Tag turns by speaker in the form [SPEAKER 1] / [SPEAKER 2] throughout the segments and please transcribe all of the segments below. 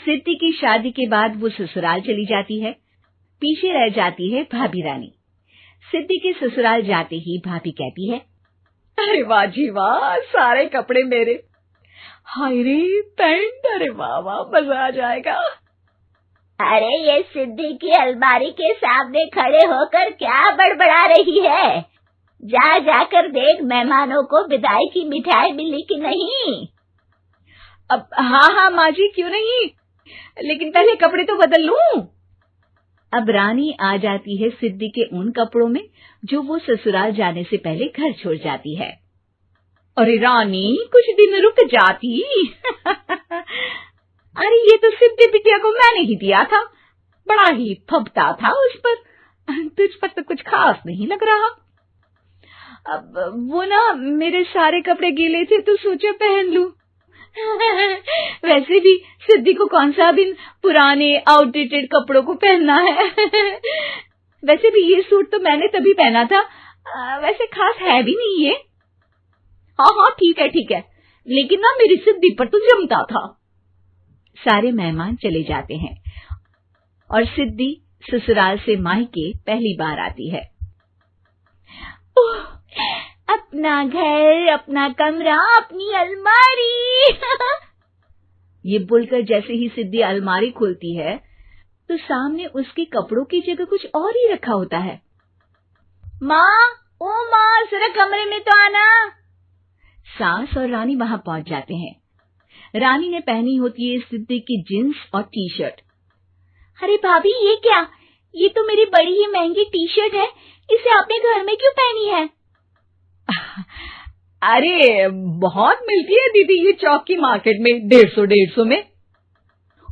[SPEAKER 1] सिद्धि की शादी के बाद वो ससुराल चली जाती है। पीछे रह जाती है भाभी रानी। सिद्धि के ससुराल जाते ही भाभी कहती है,
[SPEAKER 2] अरे वाह जी वाह, सारे कपड़े मेरे। हाय रे पैंट, अरे वाह वाह, मजा आ जाएगा।
[SPEAKER 3] अरे ये सिद्धि की अलमारी के सामने खड़े होकर क्या बड़बड़ा रही है? जाकर देख मेहमानों को विदाई की मिठाई मिली कि नहीं।
[SPEAKER 2] अब हाँ माँ जी, क्यों नहीं, लेकिन पहले कपड़े तो बदल लूं।
[SPEAKER 1] अब रानी आ जाती है सिद्धि के उन कपड़ों में जो वो ससुराल जाने से पहले घर छोड़ जाती है।
[SPEAKER 2] अरे रानी, कुछ दिन रुक जाती। अरे ये तो सिद्धि बिटिया को मैंने ही दिया था, बड़ा ही फबता था उस पर, तुझ पर तो कुछ खास नहीं लग रहा। अब वो ना मेरे सारे कपड़े गीले थे तो सोचा पहन लूं। वैसे भी सिद्धि को कौन सा भी पुराने आउटडेटेड कपड़ों को पहनना है। वैसे भी ये सूट तो मैंने तभी पहना था, वैसे खास है भी नहीं ये। हाँ ठीक है, लेकिन ना मेरी सिद्धि पर तो जमता था।
[SPEAKER 1] सारे मेहमान चले जाते हैं और सिद्धि ससुराल से मायके पहली बार आती है।
[SPEAKER 3] अपना घर, अपना कमरा, अपनी अलमारी।
[SPEAKER 1] ये बोलकर जैसे ही सिद्धि अलमारी खोलती है तो सामने उसके कपड़ों की जगह कुछ और ही रखा होता है।
[SPEAKER 3] माँ, जरा कमरे में तो आना।
[SPEAKER 1] सास और रानी वहां पहुंच जाते हैं। रानी ने पहनी होती है सिद्धि की जींस और टी शर्ट।
[SPEAKER 3] अरे भाभी, ये क्या? ये तो मेरी बड़ी ही महंगी टी शर्ट है, इसे आपने घर में क्यों पहनी है?
[SPEAKER 2] अरे बहुत मिलती है दीदी ये चौक की मार्केट में, 150 में।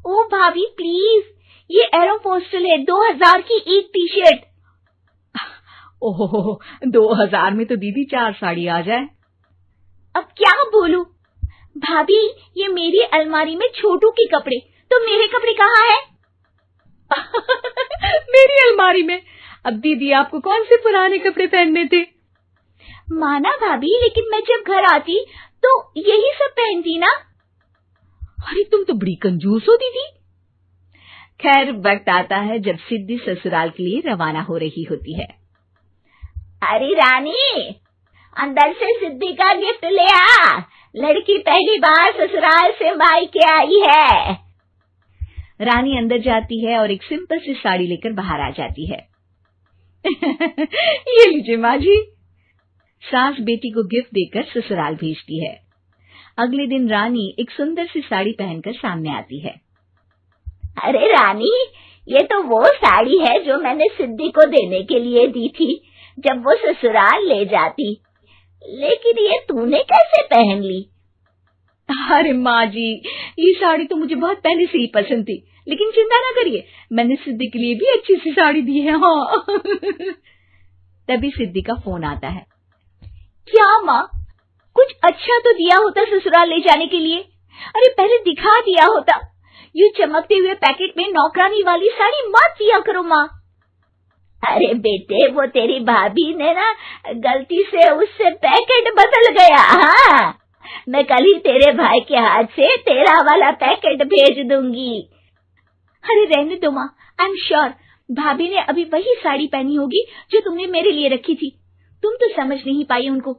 [SPEAKER 3] ओ भाभी प्लीज, ये एरोपोस्टल है, 2000 की एक टी शर्ट।
[SPEAKER 2] ओहो, 2000 में तो दीदी 4 साड़ी आ जाए।
[SPEAKER 3] अब क्या बोलूं? भाभी, ये मेरी अलमारी में छोटू के कपड़े, तो मेरे कपड़े कहाँ हैं?
[SPEAKER 2] मेरी अलमारी में? अब दीदी आपको कौन से पुराने कपड़े पहनने थे?
[SPEAKER 3] माना भाभी, लेकिन मैं जब घर आती तो यही सब पहनती ना।
[SPEAKER 2] अरे तुम तो बड़ी कंजूस हो दीदी।
[SPEAKER 1] खैर, वक्त आता है जब सिद्धि ससुराल के लिए रवाना हो रही होती है।
[SPEAKER 3] अरे रानी, अंदर से सिद्धि का गिफ्ट ले आ, लड़की पहली बार ससुराल से मायके आई है।
[SPEAKER 1] रानी अंदर जाती है और एक सिंपल सी साड़ी लेकर बाहर आ जाती है।
[SPEAKER 2] ये लीजिए माँ जी।
[SPEAKER 1] सास बेटी को गिफ्ट देकर ससुराल भेजती है। अगले दिन रानी एक सुंदर सी साड़ी पहनकर सामने आती है।
[SPEAKER 3] अरे रानी, ये तो वो साड़ी है जो मैंने सिद्धि को देने के लिए दी थी जब वो ससुराल ले जाती, लेकिन ये तूने कैसे पहन ली?
[SPEAKER 2] अरे माँ जी, ये साड़ी तो मुझे बहुत पहले से ही पसंद थी, लेकिन चिंता ना करिए, मैंने सिद्धि के लिए भी अच्छी सी साड़ी दी है। हाँ।
[SPEAKER 1] तभी सिद्धि का फोन आता है।
[SPEAKER 3] क्या माँ, कुछ अच्छा तो दिया होता ससुराल ले जाने के लिए। अरे पहले दिखा दिया होता। यूं चमकते हुए पैकेट में नौकरानी वाली साड़ी मत दिया करो माँ। अरे बेटे, वो तेरी भाभी ने ना गलती से उससे पैकेट बदल गया। हाँ, मैं कल ही तेरे भाई के हाथ से तेरा वाला पैकेट भेज दूंगी। अरे रहने दो माँ, आई एम श्योर भाभी ने अभी वही साड़ी पहनी होगी जो तुमने मेरे लिए रखी थी। तुम तो समझ नहीं पाई उनको।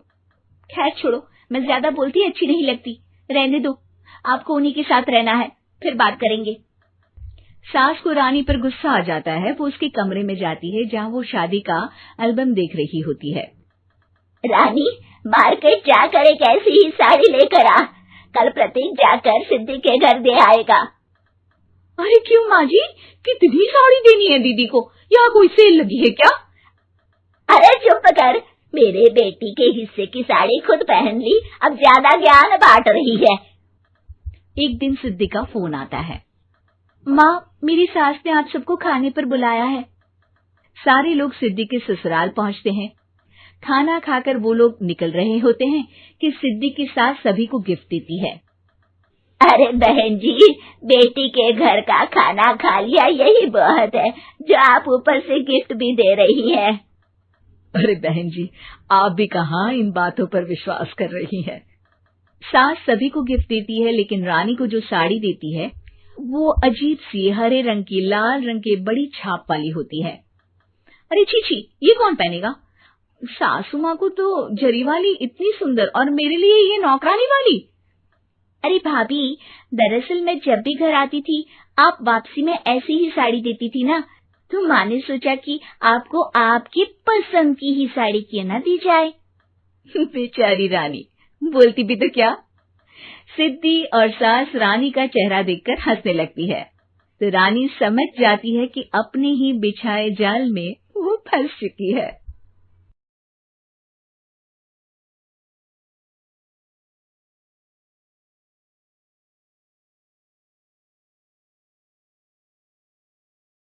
[SPEAKER 3] खैर छोड़ो, मैं ज्यादा बोलती अच्छी नहीं लगती, रहने दो, आपको उन्हीं के साथ रहना है, फिर बात करेंगे।
[SPEAKER 1] सास को रानी पर गुस्सा आ जाता है। वो उसके कमरे में जाती है जहाँ वो शादी का एल्बम देख रही होती है।
[SPEAKER 3] रानी, मार्केट जाकर एक ऐसी ही साड़ी लेकर आ, कल प्रतीक जाकर सिद्धि के घर दे आएगा।
[SPEAKER 2] अरे क्यों माँ जी, कितनी साड़ी देनी है दीदी को? यहाँ कोई सेल लगी है क्या?
[SPEAKER 3] अरे चुप कर, मेरे बेटी के हिस्से की साड़ी खुद पहन ली, अब ज्यादा ज्ञान बांट रही है।
[SPEAKER 1] एक दिन सिद्धि का फोन आता है। माँ, मेरी सास ने आप सबको खाने पर बुलाया है। सारे लोग सिद्धि के ससुराल पहुंचते हैं। खाना खाकर वो लोग निकल रहे होते हैं कि सिद्धि की सास सभी को गिफ्ट देती है।
[SPEAKER 3] अरे बहन जी, बेटी के घर का खाना खा लिया, यही बहुत है जो आप ऊपर से गिफ्ट भी दे रही है।
[SPEAKER 2] अरे बहन जी, आप भी कहाँ इन बातों पर विश्वास कर रही हैं।
[SPEAKER 1] सास सभी को गिफ्ट देती है, लेकिन रानी को जो साड़ी देती है वो अजीब सी हरे रंग की लाल रंग के बड़ी छाप वाली होती है। अरे छी, ये कौन पहनेगा? सासू माँ को तो जरी वाली इतनी सुंदर, और मेरे लिए ये नौकरानी वाली।
[SPEAKER 3] अरे भाभी, दरअसल मैं जब भी घर आती थी आप वापसी में ऐसी ही साड़ी देती थी ना, तो माँ ने सोचा कि आपको आपकी पसंद की ही साड़ी क्यों ना दी जाए।
[SPEAKER 1] बेचारी रानी, बोलती भी तो क्या। सिद्धि और सास रानी का चेहरा देखकर हंसने लगती है, तो रानी समझ जाती है कि अपने ही बिछाए जाल में वो फंस चुकी है।